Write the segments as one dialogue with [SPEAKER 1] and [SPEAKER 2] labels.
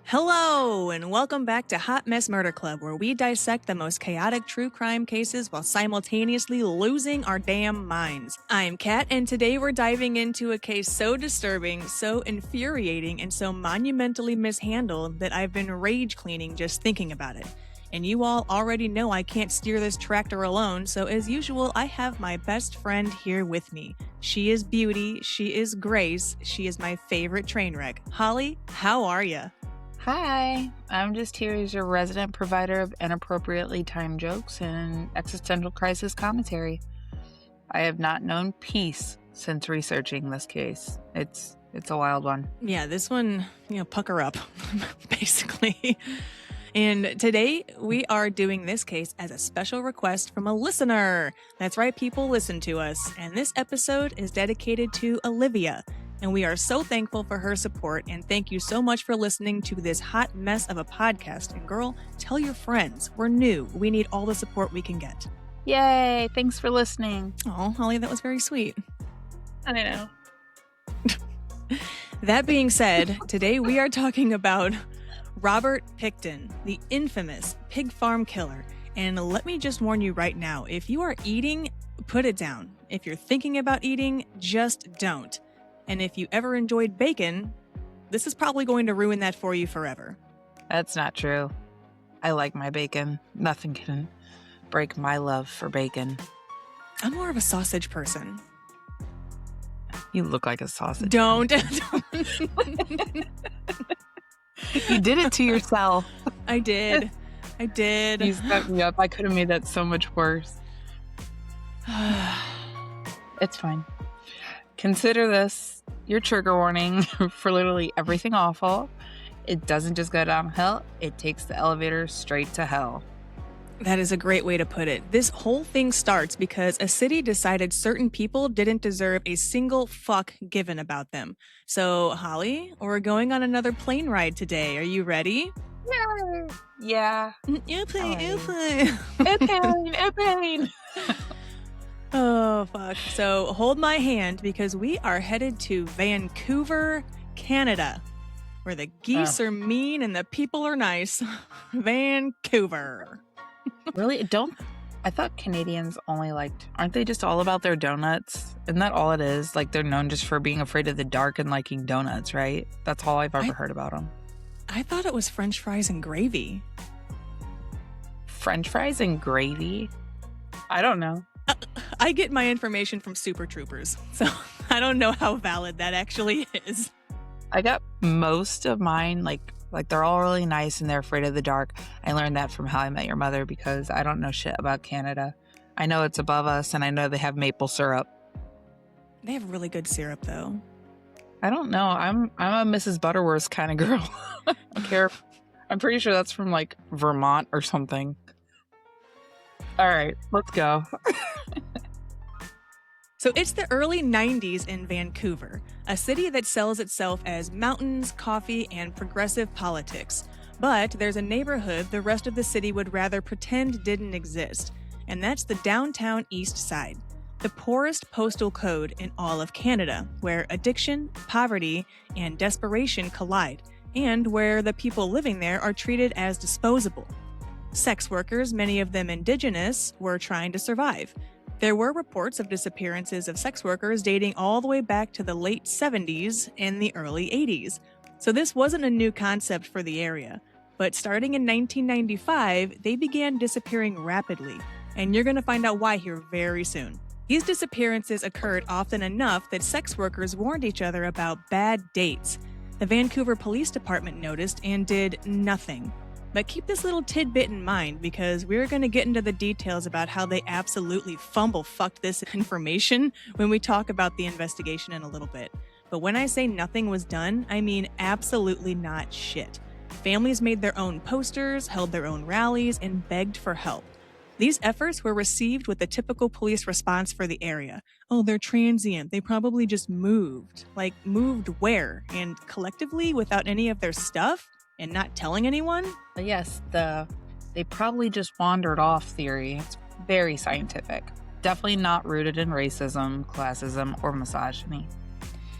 [SPEAKER 1] Hello, and welcome back to Hot Mess Murder Club, where we dissect the most chaotic true crime cases while simultaneously losing our damn minds. I'm Kat, and today we're diving into a case so disturbing, so infuriating, and so monumentally mishandled that I've been rage cleaning just thinking about it. And you all already know I can't steer this tractor alone, so as usual, I have my best friend here with me. She is beauty, she is grace, she is my favorite train wreck. Holly, how are ya?
[SPEAKER 2] Hi, I'm just here as your resident provider of inappropriately timed jokes and existential crisis commentary. I have not known peace since researching this case. It's a wild one.
[SPEAKER 1] Yeah, this one, pucker up, basically. And today we are doing this case as a special request from a listener. That's right, people listen to us. And this episode is dedicated to Olivia. And we are so thankful for her support, and thank you so much for listening to this hot mess of a podcast. And girl, tell your friends. We're new. We need all the support we can get.
[SPEAKER 2] Yay! Thanks for listening.
[SPEAKER 1] Oh, Holly, that was very sweet.
[SPEAKER 2] I know.
[SPEAKER 1] That being said, today we are talking about Robert Pickton, the infamous pig farm killer. And let me just warn you right now, if you are eating, put it down. If you're thinking about eating, just don't. And if you ever enjoyed bacon, this is probably going to ruin that for you forever.
[SPEAKER 2] That's not true. I like my bacon. Nothing can break my love for bacon.
[SPEAKER 1] I'm more of a sausage person.
[SPEAKER 2] You look like a sausage.
[SPEAKER 1] Don't.
[SPEAKER 2] You did it to yourself.
[SPEAKER 1] I did.
[SPEAKER 2] You set me up. I could have made that so much worse. It's fine. Consider this your trigger warning for literally everything awful. It doesn't just go downhill, it takes the elevator straight to hell.
[SPEAKER 1] That is a great way to put it. This whole thing starts because a city decided certain people didn't deserve a single fuck given about them. So, Holly, we're going on another plane ride today. Are you ready?
[SPEAKER 2] Yeah.
[SPEAKER 1] Airplane.
[SPEAKER 2] Airplane.
[SPEAKER 1] Oh, fuck. So hold my hand because we are headed to Vancouver, Canada, where the geese are mean and the people are nice. Vancouver.
[SPEAKER 2] Really? I thought Canadians only aren't they just all about their donuts? Isn't that all it is? Like, they're known just for being afraid of the dark and liking donuts, right? That's all I've ever heard about them.
[SPEAKER 1] I thought it was French fries and gravy.
[SPEAKER 2] French fries and gravy? I don't know.
[SPEAKER 1] I get my information from Super Troopers, so I don't know how valid that actually is.
[SPEAKER 2] I got most of mine, like they're all really nice and they're afraid of the dark. I learned that from How I Met Your Mother because I don't know shit about Canada. I know it's above us and I know they have maple syrup.
[SPEAKER 1] They have really good syrup, though.
[SPEAKER 2] I don't know. I'm a Mrs. Butterworth kind of girl. I don't care. I'm pretty sure that's from Vermont or something. All right, let's go.
[SPEAKER 1] So it's the early 90s in Vancouver, a city that sells itself as mountains, coffee, and progressive politics. But there's a neighborhood the rest of the city would rather pretend didn't exist, and that's the downtown East Side, the poorest postal code in all of Canada, where addiction, poverty, and desperation collide, and where the people living there are treated as disposable. Sex workers, many of them indigenous, were trying to survive. There were reports of disappearances of sex workers dating all the way back to the late 70s and the early 80s. So this wasn't a new concept for the area. But starting in 1995, they began disappearing rapidly. And you're going to find out why here very soon. These disappearances occurred often enough that sex workers warned each other about bad dates. The Vancouver Police Department noticed and did nothing. But keep this little tidbit in mind because we're going to get into the details about how they absolutely fumble-fucked this information when we talk about the investigation in a little bit. But when I say nothing was done, I mean absolutely not shit. Families made their own posters, held their own rallies, and begged for help. These efforts were received with the typical police response for the area. Oh, they're transient. They probably just moved. Like, moved where? And collectively without any of their stuff? And not telling anyone?
[SPEAKER 2] Yes, they probably just wandered off theory. It's very scientific. Definitely not rooted in racism, classism, or misogyny.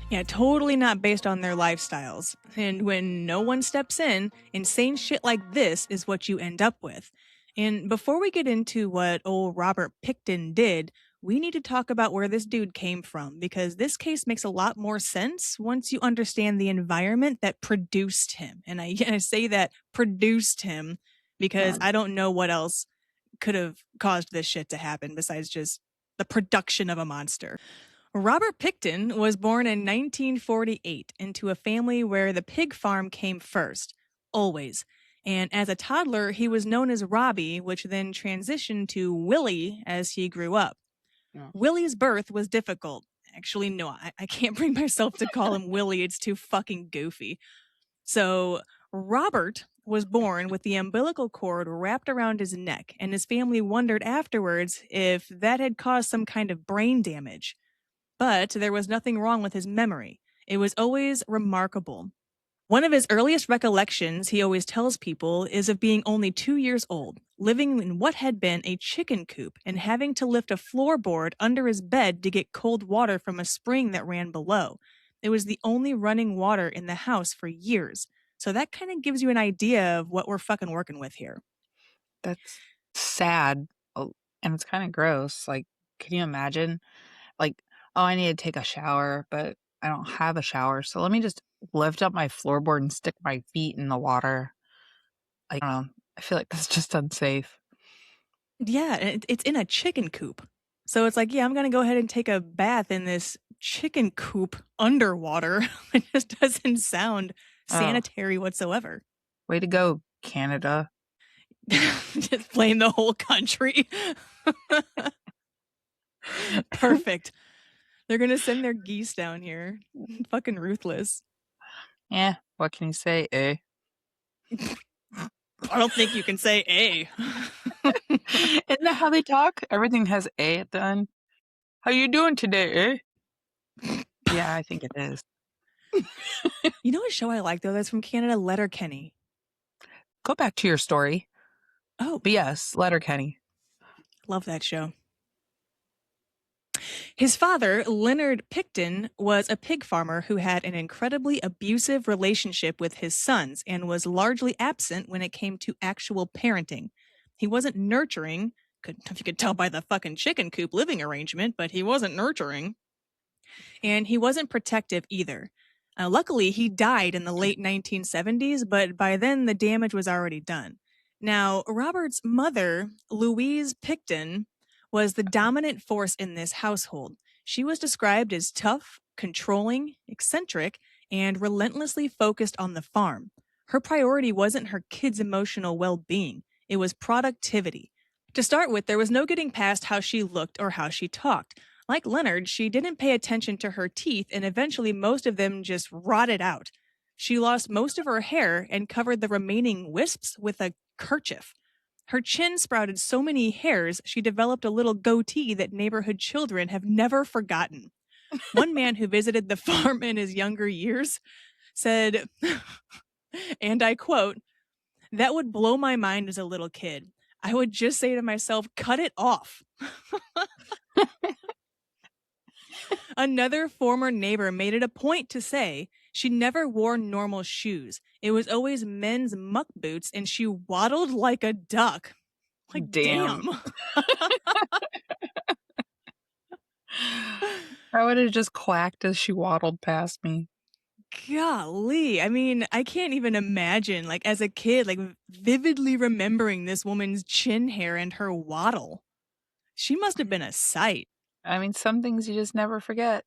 [SPEAKER 1] Yeah, totally not based on their lifestyles. And when no one steps in, insane shit like this is what you end up with. And before we get into what old Robert Pickton did, we need to talk about where this dude came from because this case makes a lot more sense once you understand the environment that produced him. And I say that produced him because
[SPEAKER 2] Yeah.
[SPEAKER 1] I don't know what else could have caused this shit to happen besides just the production of a monster. Robert Pickton was born in 1948 into a family where the pig farm came first, always. And as a toddler, he was known as Robbie, which then transitioned to Willie as he grew up.
[SPEAKER 2] Yeah.
[SPEAKER 1] Willie's birth was difficult. Actually, no, I can't bring myself to call him Willie. It's too fucking goofy. So, Robert was born with the umbilical cord wrapped around his neck, and his family wondered afterwards if that had caused some kind of brain damage. But there was nothing wrong with his memory. It was always remarkable. One of his earliest recollections, he always tells people, is of being only 2 years old, living in what had been a chicken coop and having to lift a floorboard under his bed to get cold water from a spring that ran below. It was the only running water in the house for years. So that kind of gives you an idea of what we're fucking working with here.
[SPEAKER 2] That's sad. And it's kind of gross. Like, can you imagine? Like, oh, I need to take a shower, but I don't have a shower. So let me just lift up my floorboard and stick my feet in the water. Like, I don't know. I feel like that's just unsafe.
[SPEAKER 1] Yeah, and it's in a chicken coop. So it's like, yeah, I'm going to go ahead and take a bath in this chicken coop underwater. It just doesn't sound
[SPEAKER 2] Oh,
[SPEAKER 1] sanitary whatsoever.
[SPEAKER 2] way to go, Canada.
[SPEAKER 1] Just blame the whole country. Perfect. They're going to send their geese down here. Fucking ruthless.
[SPEAKER 2] Yeah, what can you say, eh?
[SPEAKER 1] I don't think you can say A.
[SPEAKER 2] Isn't that how they talk? Everything has a at the end. How you doing today, eh? Yeah, I think it is.
[SPEAKER 1] You know what show I like, though, that's from Canada? Letterkenny.
[SPEAKER 2] Go back to your story.
[SPEAKER 1] Oh,
[SPEAKER 2] But yes, Letterkenny.
[SPEAKER 1] love that show. His father, Leonard Pickton, was a pig farmer who had an incredibly abusive relationship with his sons and was largely absent when it came to actual parenting. He wasn't nurturing, if you could tell by the fucking chicken coop living arrangement, but he wasn't nurturing. And he wasn't protective either. Luckily, he died in the late 1970s, but by then the damage was already done. Now, Robert's mother, Louise Pickton, was the dominant force in this household. She was described as tough, controlling, eccentric, and relentlessly focused on the farm. Her priority wasn't her kids' emotional well being, it was productivity. To start with, there was no getting past how she looked or how she talked. Like Leonard, she didn't pay attention to her teeth, and eventually most of them just rotted out. She lost most of her hair and covered the remaining wisps with a kerchief. Her chin sprouted so many hairs, she developed a little goatee that neighborhood children have never forgotten. One man who visited the farm in his younger years said, and I quote, "That would blow my mind as a little kid. I would just say to myself, cut it off." Another former neighbor made it a point to say she never wore normal shoes. It was always men's muck boots, and she waddled like a duck. Like,
[SPEAKER 2] Damn.
[SPEAKER 1] damn.
[SPEAKER 2] I would have just quacked as she waddled past me.
[SPEAKER 1] Golly. I mean, I can't even imagine, like, as a kid, like, vividly remembering this woman's chin hair and her waddle. She must have been a sight.
[SPEAKER 2] I mean, some things you just never forget.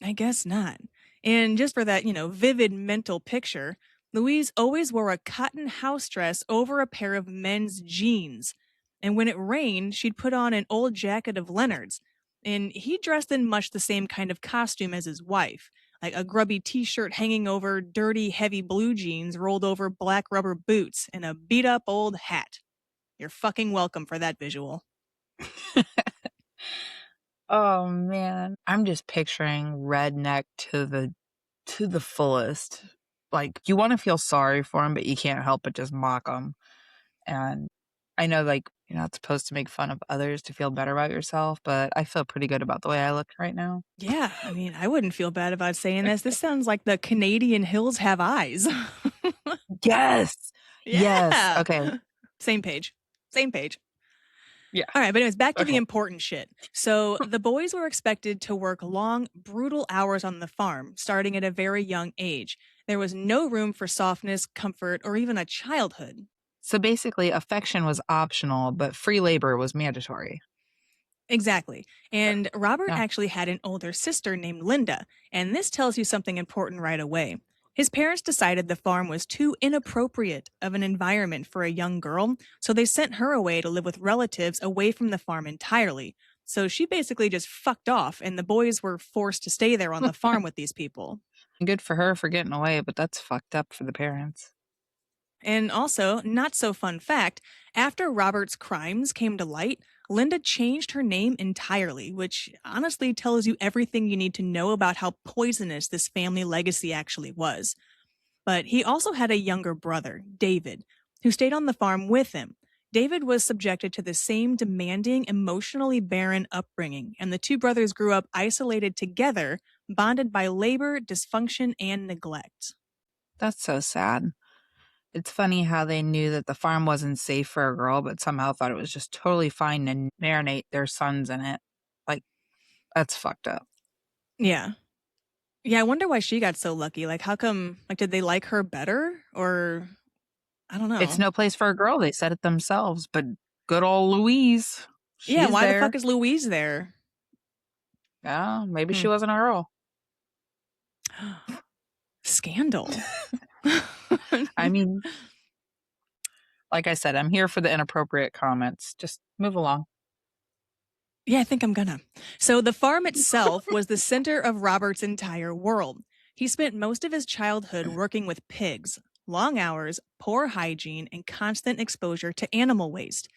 [SPEAKER 1] I guess not. And just for that, vivid mental picture, Louise always wore a cotton house dress over a pair of men's jeans. And when it rained, she'd put on an old jacket of Leonard's. And he dressed in much the same kind of costume as his wife, like a grubby t shirt hanging over dirty, heavy blue jeans rolled over black rubber boots and a beat up old hat. You're fucking welcome for that visual.
[SPEAKER 2] Oh man, I'm just picturing redneck to the fullest. Like you want to feel sorry for him, but you can't help but just mock him. And I know, like You're not supposed to make fun of others to feel better about yourself, but I feel pretty good about the way I look right now.
[SPEAKER 1] Yeah, I mean, I wouldn't feel bad about saying this. This sounds like the Canadian hills have eyes.
[SPEAKER 2] Yes. Yes.
[SPEAKER 1] Yeah.
[SPEAKER 2] Okay.
[SPEAKER 1] Same page. Same page.
[SPEAKER 2] Yeah.
[SPEAKER 1] All right, but anyways, back to the
[SPEAKER 2] Okay.
[SPEAKER 1] important shit. So the boys were expected to work long, brutal hours on the farm, starting at a very young age. There was no room for softness, comfort, or even a childhood.
[SPEAKER 2] So basically, affection was optional, but free labor was mandatory.
[SPEAKER 1] Exactly. And Robert
[SPEAKER 2] Yeah.
[SPEAKER 1] actually had an older sister named Linda, and this tells you something important right away. His parents decided the farm was too inappropriate of an environment for a young girl, so they sent her away to live with relatives away from the farm entirely. So she basically just fucked off, and the boys were forced to stay there on the farm with these people.
[SPEAKER 2] Good for her for getting away, but that's fucked up for the parents.
[SPEAKER 1] And also, not so fun fact, after Robert's crimes came to light, Linda changed her name entirely, which honestly tells you everything you need to know about how poisonous this family legacy actually was. But he also had a younger brother, David, who stayed on the farm with him. David was subjected to the same demanding, emotionally barren upbringing, and the two brothers grew up isolated together, bonded by labor, dysfunction, and neglect.
[SPEAKER 2] That's so sad. It's funny how they knew that the farm wasn't safe for a girl, but somehow thought it was just totally fine to marinate their sons in it. Like, that's fucked up.
[SPEAKER 1] Yeah. Yeah, I wonder why she got so lucky. Like, how come, like, did they like her better? Or, I don't
[SPEAKER 2] It's
[SPEAKER 1] know.
[SPEAKER 2] no place for a girl. They said it themselves, but good old Louise,
[SPEAKER 1] Yeah,
[SPEAKER 2] she's
[SPEAKER 1] why the
[SPEAKER 2] there.
[SPEAKER 1] fuck is Louise there?
[SPEAKER 2] Yeah, maybe
[SPEAKER 1] Hmm.
[SPEAKER 2] she wasn't a girl.
[SPEAKER 1] Scandal.
[SPEAKER 2] I mean, like I said, I'm here for the inappropriate comments. Just move along.
[SPEAKER 1] Yeah, I think I'm gonna. So the farm itself was the center of Robert's entire world. He spent most of his childhood working with pigs, long hours, poor hygiene, and constant exposure to animal waste.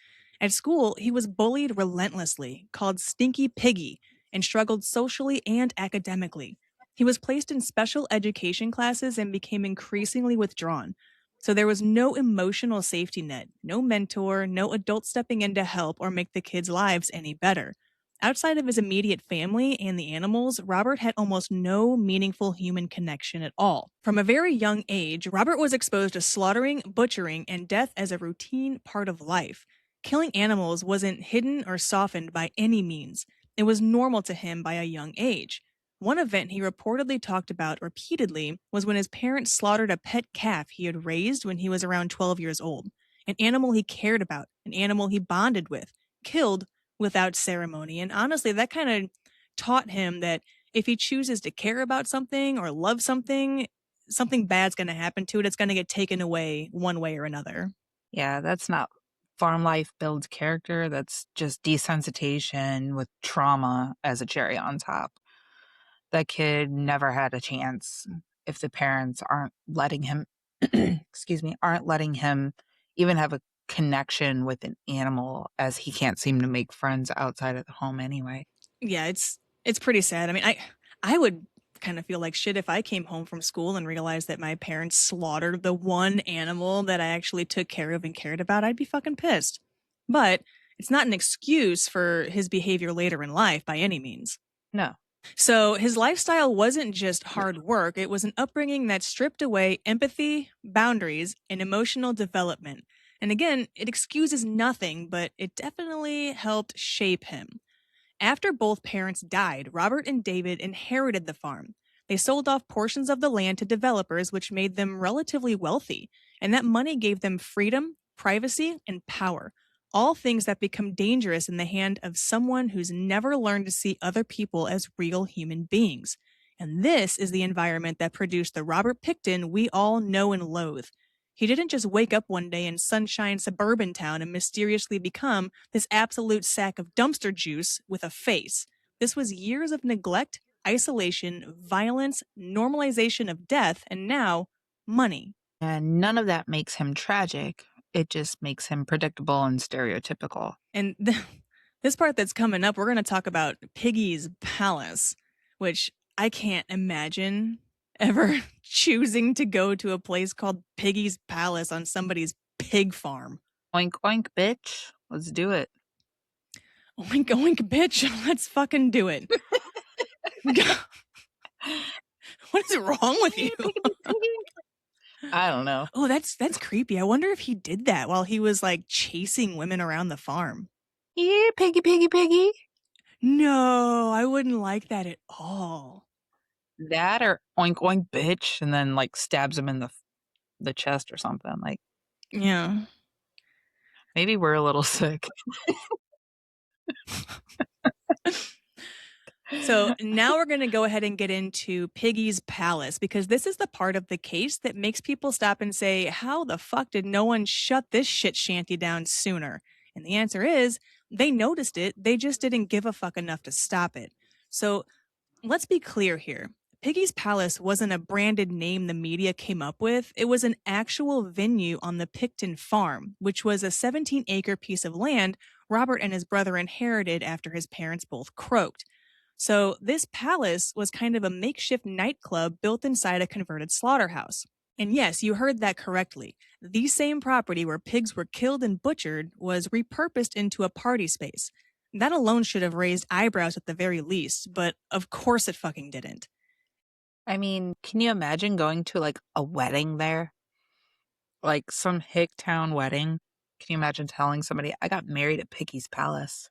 [SPEAKER 1] At school, he was bullied relentlessly, called Stinky Piggy, and struggled socially and academically. He was placed in special education classes and became increasingly withdrawn. So there was no emotional safety net, no mentor, no adult stepping in to help or make the kids' lives any better. Outside of his immediate family and the animals, Robert had almost no meaningful human connection at all. From a very young age, Robert was exposed to slaughtering, butchering, and death as a routine part of life. Killing animals wasn't hidden or softened by any means. It was normal to him by a young age. One event he reportedly talked about repeatedly was when his parents slaughtered a pet calf he had raised when he was around 12 years old. An animal he cared about, an animal he bonded with, killed without ceremony. And honestly, that kind of taught him that if he chooses to care about something or love something, something bad's going to happen to it. It's going to get taken away one way or another.
[SPEAKER 2] Yeah, that's not farm life builds character. That's just desensitization with trauma as a cherry on top. That kid never had a chance if the parents aren't letting him, excuse me, aren't letting him even have a connection with an animal as he can't seem to make friends outside of the home anyway.
[SPEAKER 1] Yeah, it's pretty sad. I mean, I would kind of feel like shit if I came home from school and realized that my parents slaughtered the one animal that I actually took care of and cared about. I'd be fucking pissed. But it's not an excuse for his behavior later in life by any means.
[SPEAKER 2] No.
[SPEAKER 1] So his lifestyle wasn't just hard work, it was an upbringing that stripped away empathy, boundaries, and emotional development. And again, it excuses nothing, but it definitely helped shape him. After both parents died, Robert and David inherited the farm. They sold off portions of the land to developers, which made them relatively wealthy, and that money gave them freedom, privacy, and power. All things that become dangerous in the hand of someone who's never learned to see other people as real human beings. And this is the environment that produced the Robert Pickton we all know and loathe. He didn't just wake up one day in sunshine suburban town and mysteriously become this absolute sack of dumpster juice with a face. This was years of neglect, isolation, violence, normalization of death, and now money.
[SPEAKER 2] And none of that makes him tragic. It just makes him predictable and stereotypical.
[SPEAKER 1] And this part that's coming up, we're going to talk about Piggy's Palace, which I can't imagine ever choosing to go to a place called Piggy's Palace on somebody's pig farm.
[SPEAKER 2] Oink, oink, bitch. Let's do it.
[SPEAKER 1] Oink, oink, bitch. Let's fucking do it. What is wrong with you?
[SPEAKER 2] I don't know.
[SPEAKER 1] Oh, that's creepy. I wonder if he did that while he was like chasing women around the farm.
[SPEAKER 2] Yeah, Piggy, Piggy, Piggy.
[SPEAKER 1] No, I wouldn't like that at all.
[SPEAKER 2] That or oink, oink, bitch, and then like stabs him in the chest or something. Like,
[SPEAKER 1] Yeah.
[SPEAKER 2] maybe we're a little sick.
[SPEAKER 1] So now we're going to go ahead and get into Piggy's palace, because this is the part of the case that makes people stop and say, how the fuck did no one shut this shit shanty down sooner? And the answer is, they noticed it, they just didn't give a fuck enough to stop it. So let's be clear here. Piggy's Palace wasn't a branded name the media came up with. It was an actual venue on the Pickton farm, which was a 17-acre piece of land Robert and his brother inherited after his parents both croaked. So this palace was kind of a makeshift nightclub built inside a converted slaughterhouse. And yes, you heard that correctly. The same property where pigs were killed and butchered was repurposed into a party space. That alone should have raised eyebrows at the very least, but of course it fucking didn't.
[SPEAKER 2] I mean, can you imagine going to like a wedding there? Like some hick town wedding? Can you imagine telling somebody, I got married at Piggy's Palace?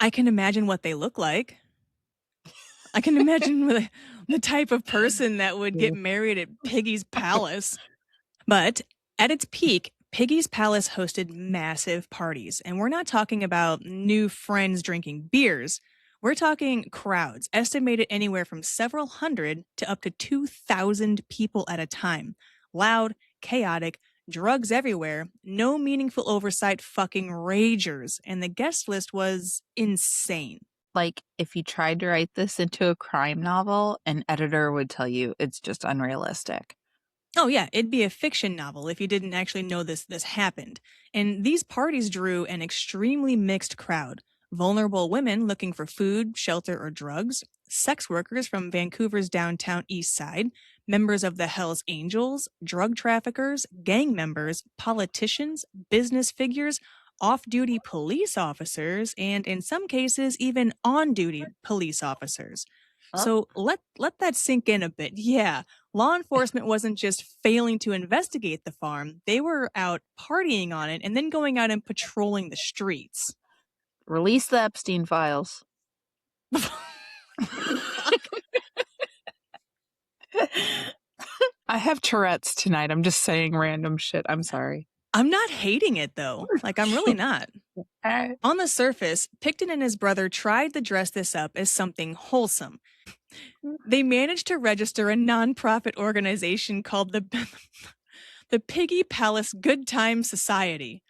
[SPEAKER 1] I can imagine what they look like. I can imagine the type of person that would get married at Piggy's Palace. But at its peak, Piggy's Palace hosted massive parties. And we're not talking about new friends drinking beers. We're talking crowds, estimated anywhere from several hundred to up to 2,000 people at a time. Loud, chaotic, drugs everywhere, no meaningful oversight, fucking ragers. And the guest list was insane.
[SPEAKER 2] Like, if you tried to write this into a crime novel, an editor would tell you it's just unrealistic.
[SPEAKER 1] Oh yeah, it'd be a fiction novel if you didn't actually know this happened. And these parties drew an extremely mixed crowd. Vulnerable women looking for food, shelter, or drugs, sex workers from Vancouver's downtown east side, members of the Hells Angels, drug traffickers, gang members, politicians, business figures, off-duty police officers, and in some cases even on-duty police officers. So let that sink in a bit. Yeah, law enforcement wasn't just failing to investigate the farm, they were out partying on it and then going out and patrolling the streets.
[SPEAKER 2] Release the Epstein files. I have Tourette's tonight. I'm just saying random shit. I'm sorry.
[SPEAKER 1] I'm not hating it though. Like, I'm really not. On the surface, Pickton and his brother tried to dress this up as something wholesome. They managed to register a nonprofit organization called the Piggy Palace Good Time Society.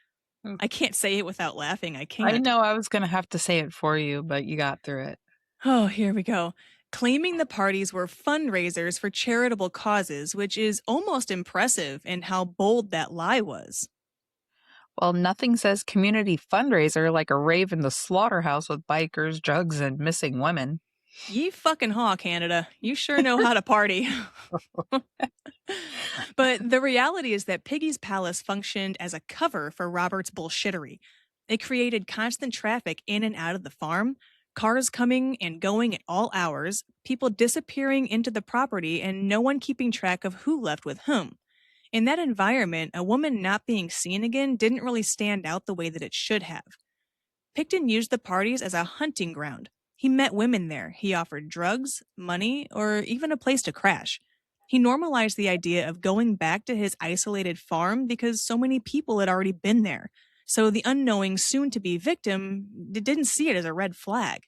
[SPEAKER 1] I can't say it without laughing. I can't.
[SPEAKER 2] I know I was going to have to say it for you, but you got through it.
[SPEAKER 1] Oh, here we go. Claiming the parties were fundraisers for charitable causes, which is almost impressive in how bold that lie was.
[SPEAKER 2] Well, nothing says community fundraiser like a rave in the slaughterhouse with bikers, drugs, and missing women.
[SPEAKER 1] Ye fucking haw, Canada. You sure know how to party. But the reality is that Piggy's Palace functioned as a cover for Robert's bullshittery. It created constant traffic in and out of the farm, cars coming and going at all hours, people disappearing into the property, and no one keeping track of who left with whom. In that environment, a woman not being seen again didn't really stand out the way that it should have. Pickton used the parties as a hunting ground. He met women there. He offered drugs, money, or even a place to crash. He normalized the idea of going back to his isolated farm because so many people had already been there. So the unknowing soon-to-be victim didn't see it as a red flag.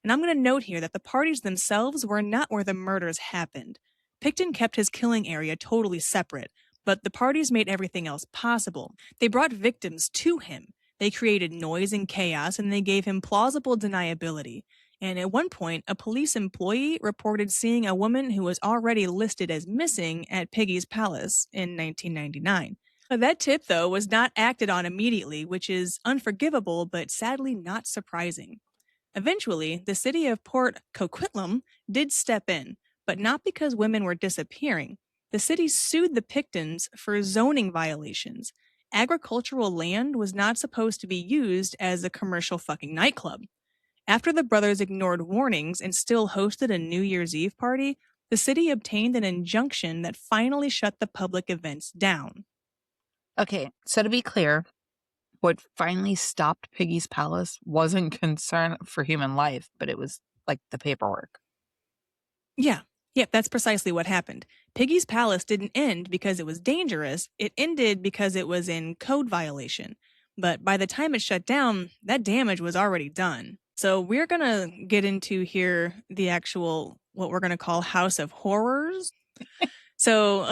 [SPEAKER 1] And I'm going to note here that the parties themselves were not where the murders happened. Pickton kept his killing area totally separate, but the parties made everything else possible. They brought victims to him. They created noise and chaos, and they gave him plausible deniability. And at one point, a police employee reported seeing a woman who was already listed as missing at Piggy's Palace in 1999. That tip, though, was not acted on immediately, which is unforgivable, but sadly not surprising. Eventually, the city of Port Coquitlam did step in, but not because women were disappearing. The city sued the Pictons for zoning violations, agricultural land was not supposed to be used as a commercial fucking nightclub. After the brothers ignored warnings and still hosted a New Year's Eve party, the city obtained an injunction that finally shut the public events down.
[SPEAKER 2] Okay, so to be clear, what finally stopped Piggy's palace wasn't concern for human life, but it was like the paperwork.
[SPEAKER 1] Yeah, that's precisely what happened. Piggy's palace didn't end because it was dangerous, it ended because it was in code violation. But by the time it shut down, that damage was already done. So we're gonna get into here the actual, what we're gonna call House of Horrors. So,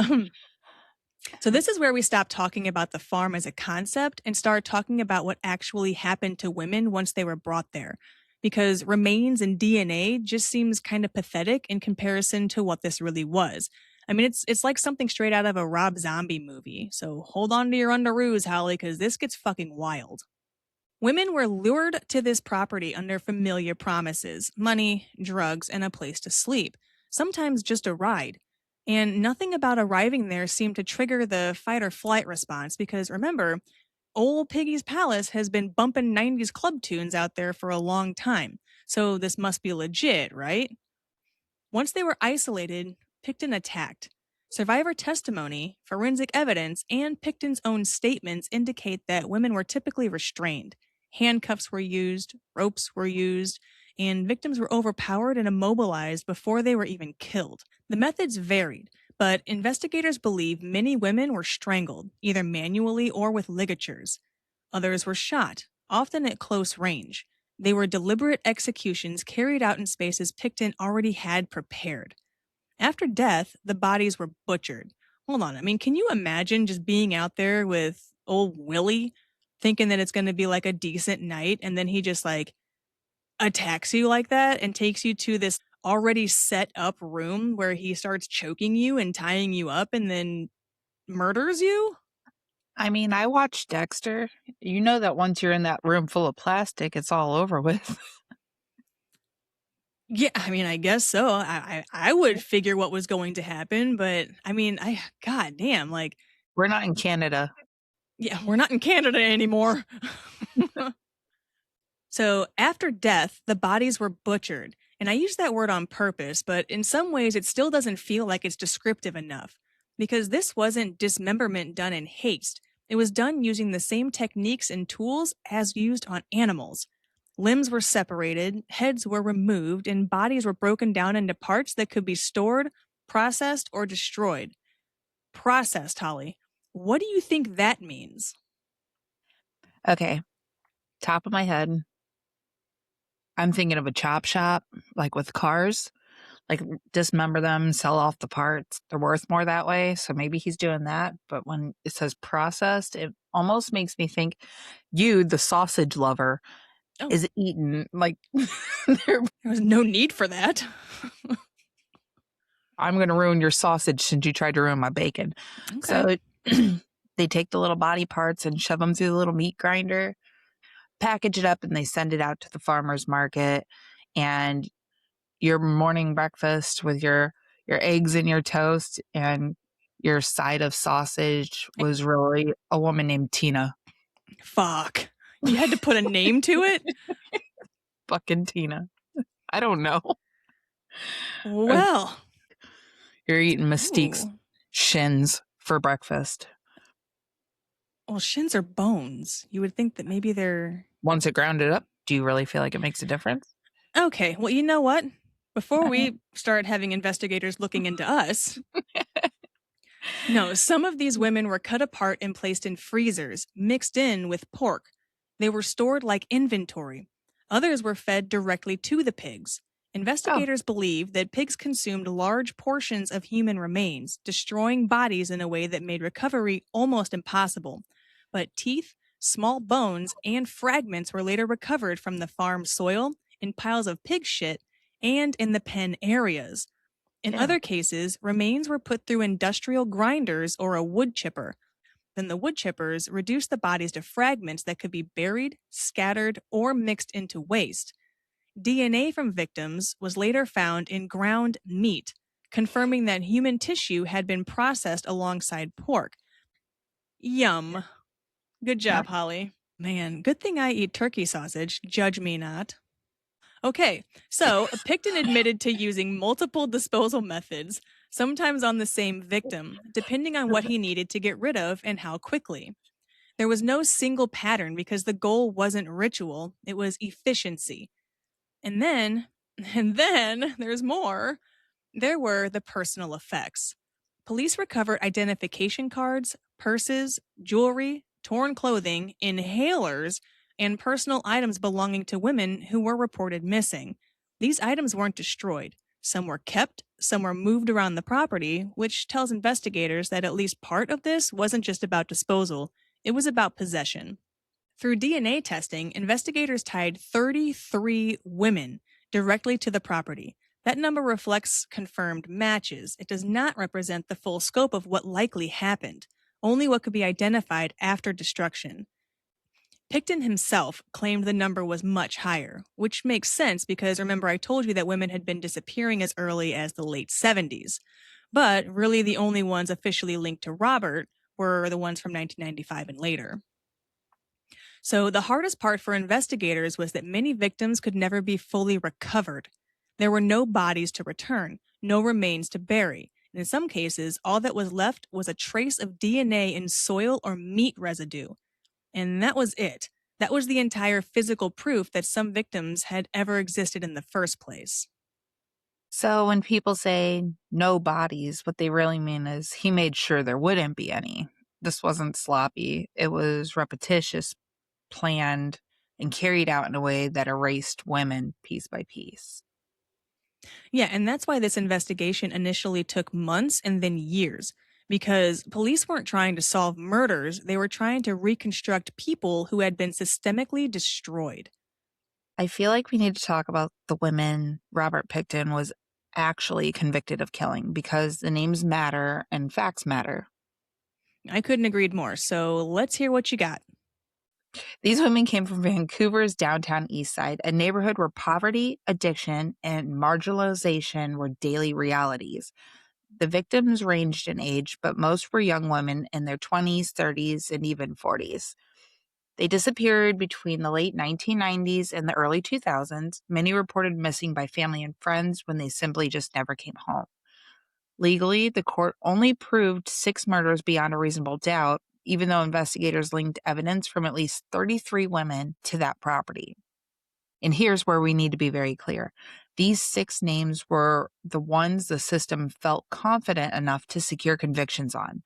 [SPEAKER 1] so this is where we stop talking about the farm as a concept and start talking about what actually happened to women once they were brought there. Because remains and DNA just seems kind of pathetic in comparison to what this really was. I mean, it's like something straight out of a Rob Zombie movie. So hold on to your underoos, Holly, because this gets fucking wild. Women were lured to this property under familiar promises: money, drugs, and a place to sleep, sometimes just a ride. And nothing about arriving there seemed to trigger the fight or flight response because remember, old Piggy's Palace has been bumping 90s club tunes out there for a long time. So this must be legit, right? Once they were isolated, Pickton attacked. Survivor testimony, forensic evidence, and Pickton's own statements indicate that women were typically restrained. Handcuffs were used, ropes were used, and victims were overpowered and immobilized before they were even killed. The methods varied, but investigators believe many women were strangled, either manually or with ligatures. Others were shot, often at close range. They were deliberate executions carried out in spaces Pickton already had prepared. After death, the bodies were butchered. Hold on, I mean, can you imagine just being out there with old Willie, thinking that it's going to be like a decent night, and then he just like attacks you like that and takes you to this already set up room where he starts choking you and tying you up and then murders you?
[SPEAKER 2] I mean, I watched Dexter. You know that once you're in that room full of plastic, it's all over with.
[SPEAKER 1] Yeah, I mean, I guess so. I would figure what was going to happen, but I mean, god damn, like,
[SPEAKER 2] We're not in Canada.
[SPEAKER 1] yeah, we're not in Canada anymore. So after death, the bodies were butchered. And I use that word on purpose, but in some ways it still doesn't feel like it's descriptive enough. Because this wasn't dismemberment done in haste. It was done using the same techniques and tools as used on animals. Limbs were separated, heads were removed, and bodies were broken down into parts that could be stored, processed, or destroyed. Processed, Holly. What do you think that means?
[SPEAKER 2] Okay, top of my head, I'm thinking of a chop shop, like with cars, like dismember them, sell off the parts. They're worth more that way. So maybe he's doing that. But when it says processed, it almost makes me think you, the sausage lover, is eaten. Like,
[SPEAKER 1] there was no need for that.
[SPEAKER 2] I'm going to ruin your sausage since you tried to ruin my bacon. Okay. So they take the little body parts and shove them through the little meat grinder, package it up, and they send it out to the farmer's market. And your morning breakfast with your eggs and your toast and your side of sausage was really a woman named Tina.
[SPEAKER 1] Fuck. You had to put a name to it?
[SPEAKER 2] Fucking Tina. I don't know.
[SPEAKER 1] Well.
[SPEAKER 2] You're eating Mystique's shins for breakfast.
[SPEAKER 1] Well, shins are bones. You would think that maybe they're...
[SPEAKER 2] Once it grounded up, do you really feel like it makes a difference?
[SPEAKER 1] Okay, well, you know what? Before we start having investigators looking into us... No, some of these women were cut apart and placed in freezers, mixed in with pork. They were stored like inventory. Others were fed directly to the pigs. Investigators believe that pigs consumed large portions of human remains, destroying bodies in a way that made recovery almost impossible. But teeth, small bones, and fragments were later recovered from the farm soil, in piles of pig shit, and in the pen areas. In other cases, remains were put through industrial grinders or a wood chipper. Then the wood chippers reduced the bodies to fragments that could be buried, scattered, or mixed into waste. DNA from victims was later found in ground meat, confirming that human tissue had been processed alongside pork. Yum. Good
[SPEAKER 2] Yep.
[SPEAKER 1] job, Holly. Man, good thing I eat turkey sausage. Judge me not. Okay, so Picton admitted to using multiple disposal methods, sometimes on the same victim, depending on what he needed to get rid of and how quickly. There was no single pattern because the goal wasn't ritual, it was efficiency. And then, and then, there's more. There were the personal effects. Police recovered identification cards, purses, jewelry, torn clothing, inhalers, and personal items belonging to women who were reported missing. These items weren't destroyed. Some were kept, some were moved around the property, which tells investigators that at least part of this wasn't just about disposal, it was about possession. Through DNA testing, investigators tied 33 women directly to the property. That number reflects confirmed matches. It does not represent the full scope of what likely happened, only what could be identified after destruction. Picton himself claimed the number was much higher, which makes sense because remember I told you that women had been disappearing as early as the late 70s. But really, the only ones officially linked to Robert were the ones from 1995 and later. So, the hardest part for investigators was that many victims could never be fully recovered. There were no bodies to return, no remains to bury. And in some cases, all that was left was a trace of DNA in soil or meat residue. And that was it. That was the entire physical proof that some victims had ever existed in the first place.
[SPEAKER 2] So when people say no bodies, what they really mean is he made sure there wouldn't be any. This wasn't sloppy. It was repetitious, planned, and carried out in a way that erased women piece by piece.
[SPEAKER 1] Yeah, and that's why this investigation initially took months and then years. Because police weren't trying to solve murders, they were trying to reconstruct people who had been systemically destroyed.
[SPEAKER 2] I feel like we need to talk about the women Robert Pickton was actually convicted of killing because the names matter and facts matter.
[SPEAKER 1] I couldn't agree more, so let's hear what you got.
[SPEAKER 2] These women came from Vancouver's downtown east side, a neighborhood where poverty, addiction, and marginalization were daily realities. The victims ranged in age, but most were young women in their 20s, 30s, and even 40s. They disappeared between the late 1990s and the early 2000s. Many reported missing by family and friends when they simply just never came home. Legally, the court only proved 6 murders beyond a reasonable doubt, even though investigators linked evidence from at least 33 women to that property. And here's where we need to be very clear. These 6 names were the ones the system felt confident enough to secure convictions on.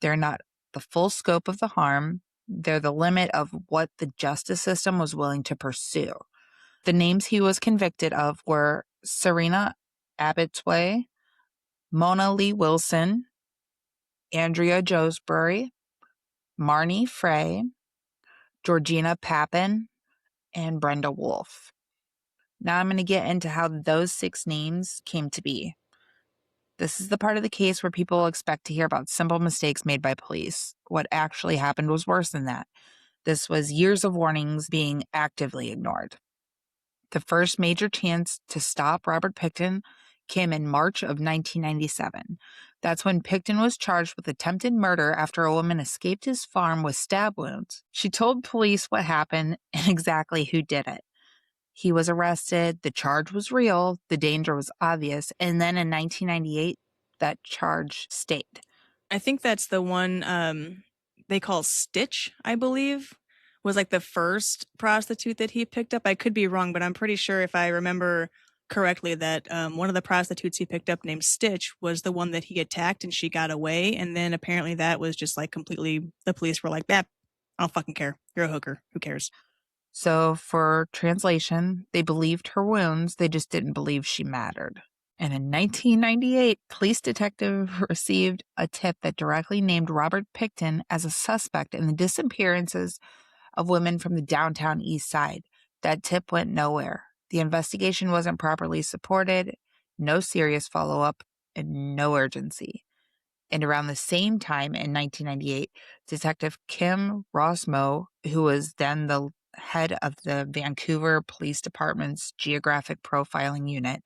[SPEAKER 2] They're not the full scope of the harm. They're the limit of what the justice system was willing to pursue. The names he was convicted of were Serena Abbotsway, Mona Lee Wilson, Andrea Josbury, Marnie Frey, Georgina Papin, and Brenda Wolfe. Now I'm going to get into how those 6 names came to be. This is the part of the case where people expect to hear about simple mistakes made by police. What actually happened was worse than that. This was years of warnings being actively ignored. The first major chance to stop Robert Pickton came in March of 1997. That's when Pickton was charged with attempted murder after a woman escaped his farm with stab wounds. She told police what happened and exactly who did it. He was arrested, the charge was real, the danger was obvious, and then in 1998, that charge stayed.
[SPEAKER 1] I think that's the one they call Stitch, I believe, was like the first prostitute that he picked up. I could be wrong, but I'm pretty sure if I remember correctly that one of the prostitutes he picked up named Stitch was the one that he attacked and she got away. And then apparently that was just like completely, the police were like, I don't fucking care. You're a hooker. Who cares?
[SPEAKER 2] So, for translation, they believed her wounds, they just didn't believe she mattered. And in 1998, police detective received a tip that directly named Robert Pickton as a suspect in the disappearances of women from the downtown east side. That tip went nowhere. The investigation wasn't properly supported, no serious follow-up, and no urgency. And around the same time in 1998, Detective Kim Rosmo, who was then the head of the Vancouver Police Department's Geographic Profiling Unit,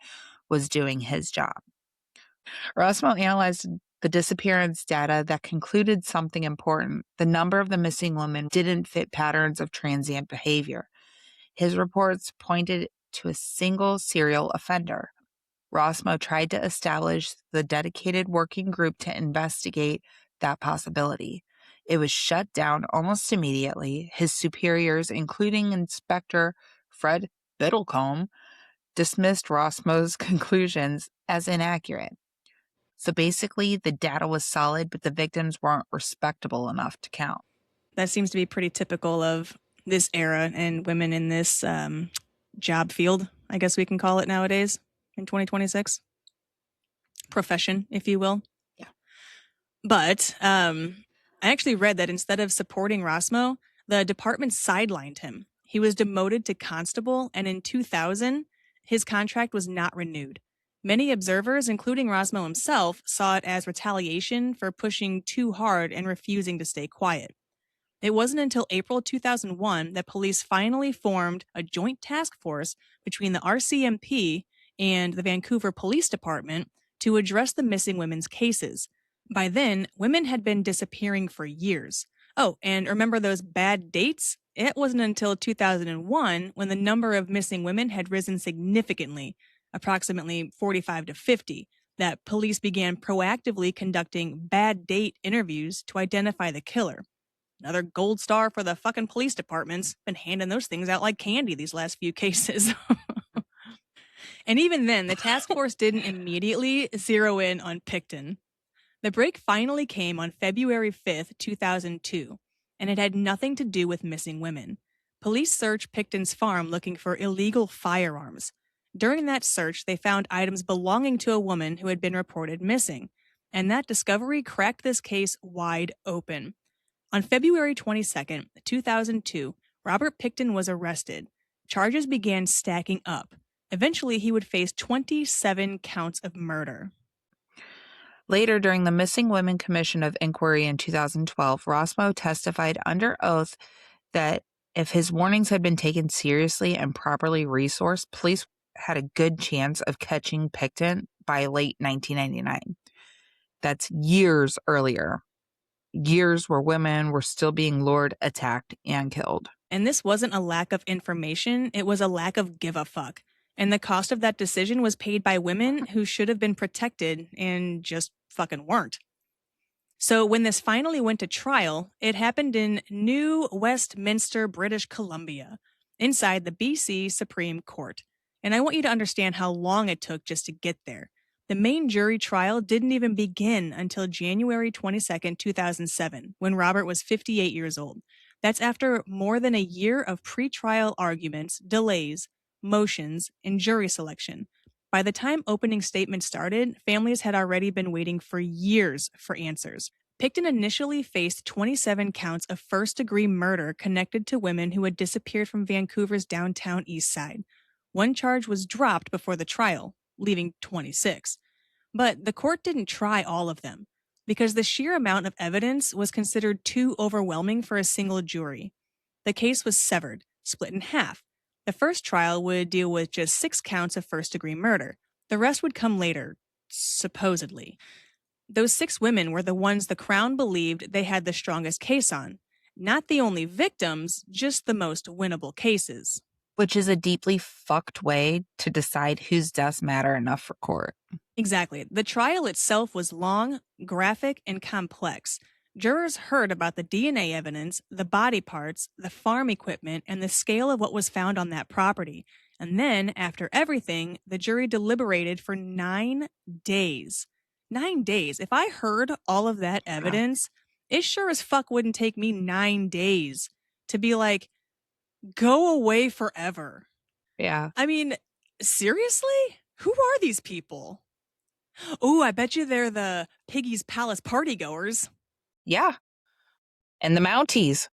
[SPEAKER 2] was doing his job. Rosmo analyzed the disappearance data that concluded something important. The number of the missing women didn't fit patterns of transient behavior. His reports pointed to a single serial offender. Rosmo tried to establish the dedicated working group to investigate that possibility. It was shut down almost immediately. His superiors, including Inspector Fred Biddlecombe, dismissed Rosmo's conclusions as inaccurate. So basically, the data was solid, but the victims weren't respectable enough to count.
[SPEAKER 1] That seems to be pretty typical of this era and women in this job field, I guess we can call it nowadays in 2026. Profession, if you will.
[SPEAKER 2] Yeah.
[SPEAKER 1] But I actually read that instead of supporting Rosmo, the department sidelined him. He was demoted to constable, and in 2000, his contract was not renewed. Many observers, including Rosmo himself, saw it as retaliation for pushing too hard and refusing to stay quiet. It wasn't until April 2001 that police finally formed a joint task force between the RCMP and the Vancouver Police Department to address the missing women's cases. By then, women had been disappearing for years. Oh, and remember those bad dates? It wasn't until 2001 when the number of missing women had risen significantly, approximately 45 to 50, that police began proactively conducting bad date interviews to identify the killer. Another gold star for the fucking police departments. Been handing those things out like candy these last few cases. And even then, the task force didn't immediately zero in on Pickton. The break finally came on February 5th, 2002, and it had nothing to do with missing women. Police searched Pickton's farm looking for illegal firearms. During that search, they found items belonging to a woman who had been reported missing, and that discovery cracked this case wide open. On February 22nd, 2002, Robert Pickton was arrested. Charges began stacking up. Eventually, he would face 27 counts of murder.
[SPEAKER 2] Later, during the Missing Women Commission of Inquiry in 2012, Rosmo testified under oath that if his warnings had been taken seriously and properly resourced, police had a good chance of catching Pickton by late 1999. That's years earlier. Years where women were still being lured, attacked, and killed.
[SPEAKER 1] And this wasn't a lack of information, it was a lack of give a fuck. And the cost of that decision was paid by women who should have been protected and just fucking weren't. So when this finally went to trial, it happened in New Westminster, British Columbia, inside the BC Supreme Court. And I want you to understand how long it took just to get there. The main jury trial didn't even begin until January 22nd, 2007, when Robert was 58 years old. That's after more than a year of pretrial arguments, delays, motions, and jury selection. By the time opening statements started, families had already been waiting for years for answers. Pickton initially faced 27 counts of first-degree murder connected to women who had disappeared from Vancouver's downtown east side. One charge was dropped before the trial, leaving 26. But the court didn't try all of them, because the sheer amount of evidence was considered too overwhelming for a single jury. The case was severed, split in half. The first trial would deal with just 6 counts of first-degree murder. The rest would come later, supposedly. Those 6 women were the ones the Crown believed they had the strongest case on. Not the only victims, just the most winnable cases.
[SPEAKER 2] Which is a deeply fucked way to decide whose deaths matter enough for court.
[SPEAKER 1] Exactly. The trial itself was long, graphic, and complex. Jurors heard about the DNA evidence, the body parts, the farm equipment, and the scale of what was found on that property. And then, after everything, the jury deliberated for 9 days. 9 days. If I heard all of that evidence, it sure as fuck wouldn't take me 9 days to be like, go away forever.
[SPEAKER 2] Yeah.
[SPEAKER 1] I mean, seriously? Who are these people? Oh, I bet you they're the Piggy's Palace partygoers.
[SPEAKER 2] Yeah. And the Mounties.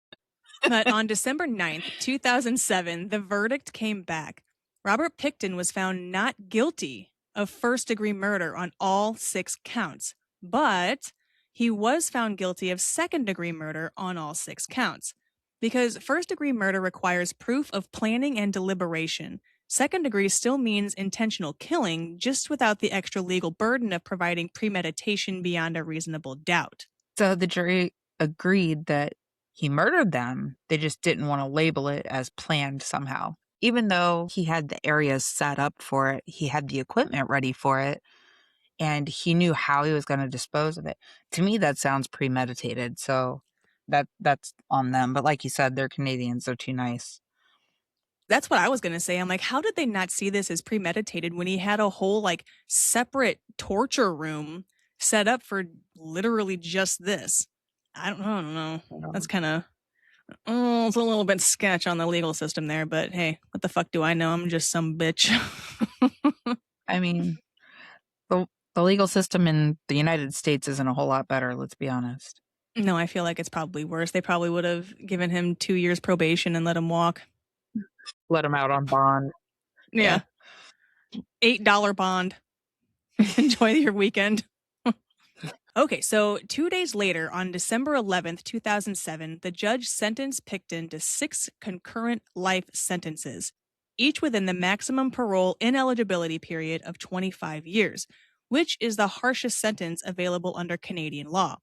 [SPEAKER 1] But on December 9th, 2007, the verdict came back. Robert Pickton was found not guilty of first-degree murder on all 6 counts, but he was found guilty of second-degree murder on all 6 counts. Because first-degree murder requires proof of planning and deliberation. Second degree still means intentional killing, just without the extra legal burden of providing premeditation beyond a reasonable doubt.
[SPEAKER 2] So the jury agreed that he murdered them. They just didn't want to label it as planned somehow. Even though he had the areas set up for it, he had the equipment ready for it, and he knew how he was going to dispose of it. To me, that sounds premeditated. So that's on them. But like you said, they're Canadians. They're too nice.
[SPEAKER 1] That's what I was going to say. I'm like, how did they not see this as premeditated when he had a whole like separate torture room set up for literally just this? I don't know. That's kind of, it's a little bit sketch on the legal system there, but hey, what the fuck do I know? I'm just some bitch.
[SPEAKER 2] I mean, the legal system in the United States isn't a whole lot better, let's be honest.
[SPEAKER 1] No, I feel like it's probably worse. They probably would have given him 2 years probation and let him walk.
[SPEAKER 2] Let him out on bond.
[SPEAKER 1] Yeah. $8 bond. Enjoy your weekend. Okay, so 2 days later, on December 11th, 2007, the judge sentenced Pickton to 6 concurrent life sentences, each within the maximum parole ineligibility period of 25 years, which is the harshest sentence available under Canadian law.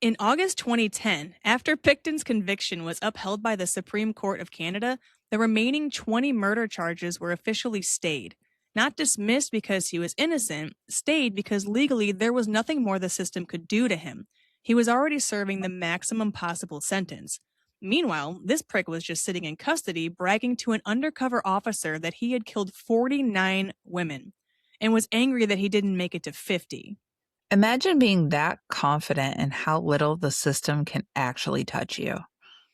[SPEAKER 1] In August 2010, after Pickton's conviction was upheld by the Supreme Court of Canada, the remaining 20 murder charges were officially stayed. Not dismissed because he was innocent, stayed because legally there was nothing more the system could do to him. He was already serving the maximum possible sentence. Meanwhile, this prick was just sitting in custody bragging to an undercover officer that he had killed 49 women and was angry that he didn't make it to 50.
[SPEAKER 2] Imagine being that confident in how little the system can actually touch you.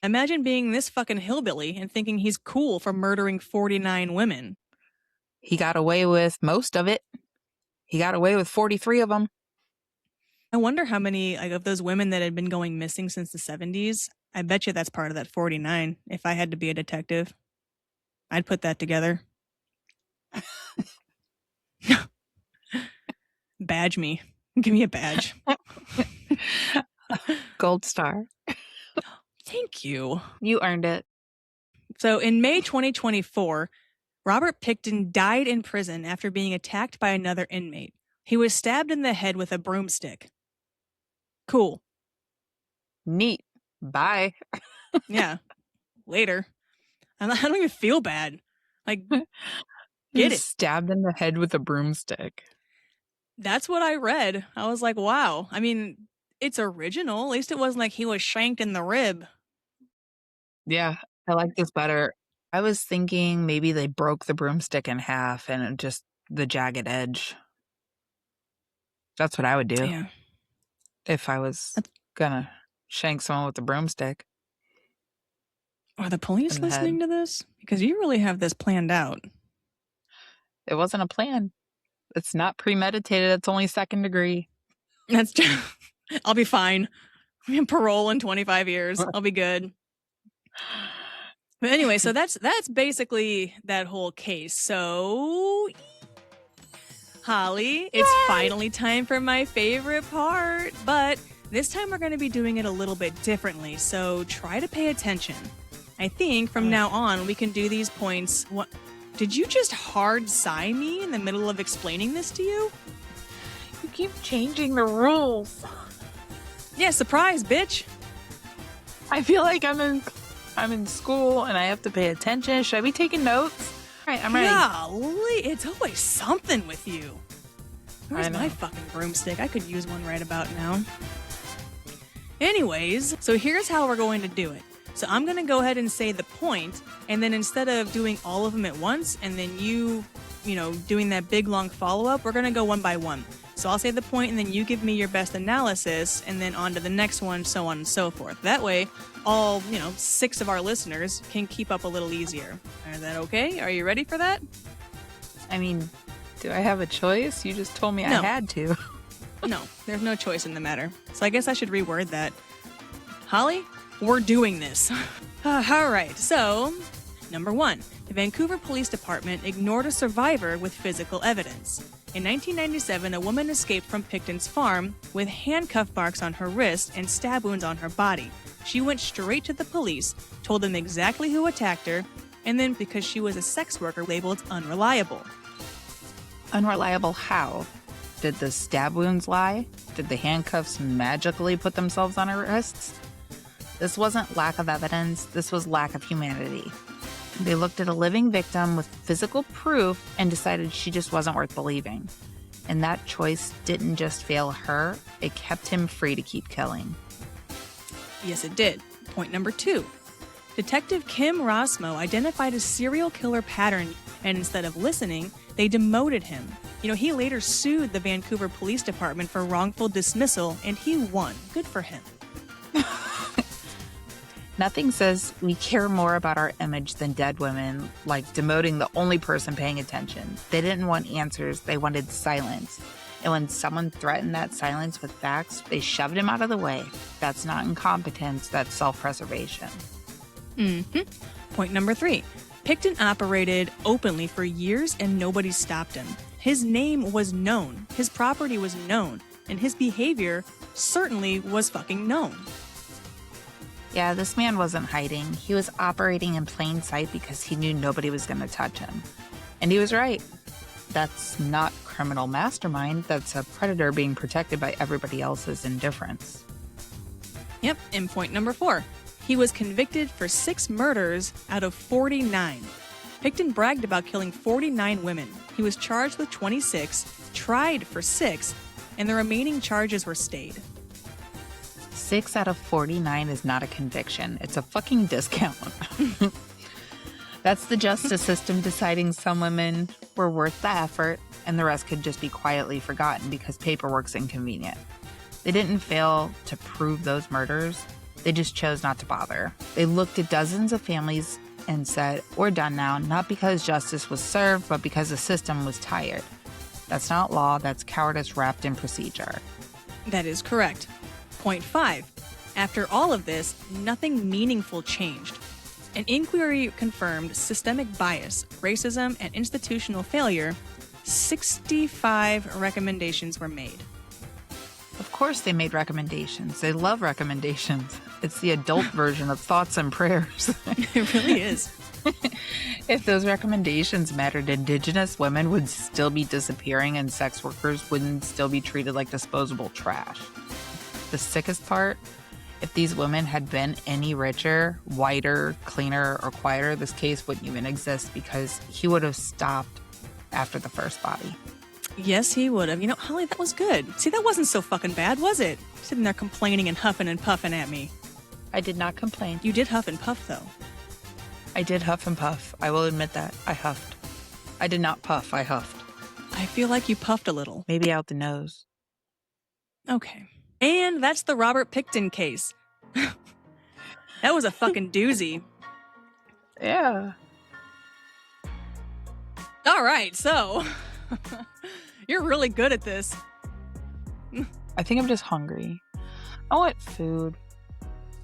[SPEAKER 1] Imagine being this fucking hillbilly and thinking he's cool for murdering 49 women.
[SPEAKER 2] He got away with most of it. He got away with 43 of them.
[SPEAKER 1] I wonder how many of those women that had been going missing since the 70s. I bet you that's part of that 49. If I had to be a detective, I'd put that together. Badge me. Give me a badge.
[SPEAKER 2] Gold star.
[SPEAKER 1] Thank you.
[SPEAKER 2] You earned it.
[SPEAKER 1] So in May 2024, Robert Pickton died in prison after being attacked by another inmate. He was stabbed in the head with a broomstick. Cool.
[SPEAKER 2] Neat. Bye.
[SPEAKER 1] Yeah. Later. I don't even feel bad. Like, get it.
[SPEAKER 2] Stabbed in the head with a broomstick.
[SPEAKER 1] That's what I read. I was like, wow. I mean, it's original. At least it wasn't like he was shanked in the rib.
[SPEAKER 2] Yeah, I like this better. I was thinking maybe they broke the broomstick in half and just the jagged edge. That's what I would do.
[SPEAKER 1] Yeah.
[SPEAKER 2] If I was gonna shank someone with a broomstick.
[SPEAKER 1] Are the police listening to this? Because you really have this planned out.
[SPEAKER 2] It wasn't a plan. It's not premeditated. It's only second degree.
[SPEAKER 1] That's true. I'll be fine. I'm in parole in 25 years. I'll be good. But anyway, so that's basically that whole case. So, Holly, it's finally time for my favorite part. But this time we're going to be doing it a little bit differently. So try to pay attention. I think from now on we can do these points. What? Did you just hard sigh me in the middle of explaining this to you?
[SPEAKER 2] You keep changing the rules.
[SPEAKER 1] Yeah, surprise, bitch.
[SPEAKER 2] I feel like I'm in school and I have to pay attention. Should I be taking notes? All right, I'm ready.
[SPEAKER 1] Golly, it's always something with you. Where's my fucking broomstick? I could use one right about now. Anyways, so here's how we're going to do it. So I'm going to go ahead and say the point, and then instead of doing all of them at once, and then you doing that big long follow-up, we're going to go one by one. So I'll say the point, and then you give me your best analysis, and then on to the next one, so on and so forth. That way, all, 6 of our listeners can keep up a little easier. Is that okay? Are you ready for that?
[SPEAKER 2] I mean, do I have a choice? You just told me I had to.
[SPEAKER 1] No, there's no choice in the matter. So I guess I should reword that. Holly, we're doing this. All right, so number 1, the Vancouver Police Department ignored a survivor with physical evidence. In 1997, a woman escaped from Pickton's farm with handcuff marks on her wrist and stab wounds on her body. She went straight to the police, told them exactly who attacked her, and then because she was a sex worker labeled unreliable.
[SPEAKER 2] Unreliable how? Did the stab wounds lie? Did the handcuffs magically put themselves on her wrists? This wasn't lack of evidence, this was lack of humanity. They looked at a living victim with physical proof and decided she just wasn't worth believing. And that choice didn't just fail her, it kept him free to keep killing.
[SPEAKER 1] Yes, it did. Point number 2. Detective Kim Rosmo identified a serial killer pattern, and instead of listening, they demoted him. He later sued the Vancouver Police Department for wrongful dismissal, and he won. Good for him.
[SPEAKER 2] Nothing says we care more about our image than dead women, like demoting the only person paying attention. They didn't want answers, they wanted silence. And when someone threatened that silence with facts, they shoved him out of the way. That's not incompetence, that's self-preservation.
[SPEAKER 1] Point number 3. Pickton operated openly for years and nobody stopped him. His name was known, his property was known, and his behavior certainly was fucking known.
[SPEAKER 2] Yeah, this man wasn't hiding. He was operating in plain sight because he knew nobody was going to touch him. And he was right. That's not criminal mastermind. That's a predator being protected by everybody else's indifference.
[SPEAKER 1] Yep, and point number 4. He was convicted for 6 murders out of 49. Pickton bragged about killing 49 women. He was charged with 26, tried for 6, and the remaining charges were stayed.
[SPEAKER 2] 6 out of 49 is not a conviction. It's a fucking discount. That's the justice system deciding some women were worth the effort and the rest could just be quietly forgotten because paperwork's inconvenient. They didn't fail to prove those murders. They just chose not to bother. They looked at dozens of families and said, we're done now, not because justice was served, but because the system was tired. That's not law, that's cowardice wrapped in procedure.
[SPEAKER 1] That is correct. Point 5. After all of this, nothing meaningful changed. An inquiry confirmed systemic bias, racism, and institutional failure. 65 recommendations were made.
[SPEAKER 2] Of course they made recommendations. They love recommendations. It's the adult version of thoughts and prayers.
[SPEAKER 1] It really is.
[SPEAKER 2] If those recommendations mattered, Indigenous women would still be disappearing and sex workers wouldn't still be treated like disposable trash. The sickest part, if these women had been any richer, whiter, cleaner, or quieter, this case wouldn't even exist because he would have stopped after the first body.
[SPEAKER 1] Yes, he would have. Holly, that was good. See, that wasn't so fucking bad, was it? Sitting there complaining and huffing and puffing at me.
[SPEAKER 2] I did not complain.
[SPEAKER 1] You did huff and puff, though.
[SPEAKER 2] I did huff and puff. I will admit that. I huffed. I did not puff. I huffed.
[SPEAKER 1] I feel like you puffed a little.
[SPEAKER 2] Maybe out the nose.
[SPEAKER 1] Okay. And that's the Robert Pickton case. That was a fucking doozy.
[SPEAKER 2] Yeah.
[SPEAKER 1] All right, so you're really good at this.
[SPEAKER 2] I think I'm just hungry. I want food.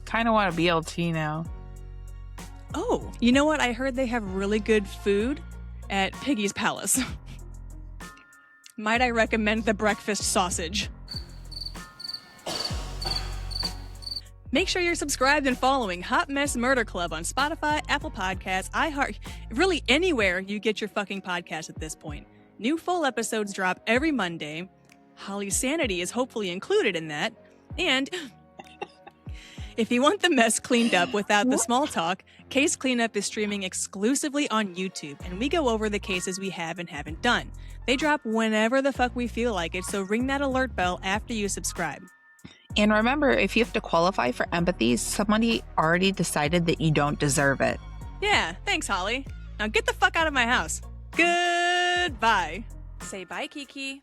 [SPEAKER 2] Kind of want a BLT now.
[SPEAKER 1] Oh, you know what? I heard they have really good food at Piggy's Palace. Might I recommend the breakfast sausage? Make sure you're subscribed and following Hot Mess Murder Club on Spotify, Apple Podcasts, iHeart, really anywhere you get your fucking podcast at this point. New full episodes drop every Monday. Holly's sanity is hopefully included in that. And if you want the mess cleaned up without the small talk, Case Cleanup is streaming exclusively on YouTube, and we go over the cases we have and haven't done. They drop whenever the fuck we feel like it, so ring that alert bell after you subscribe.
[SPEAKER 2] And remember, if you have to qualify for empathy, somebody already decided that you don't deserve it.
[SPEAKER 1] Yeah, thanks, Holly. Now get the fuck out of my house. Goodbye. Say bye, Kiki.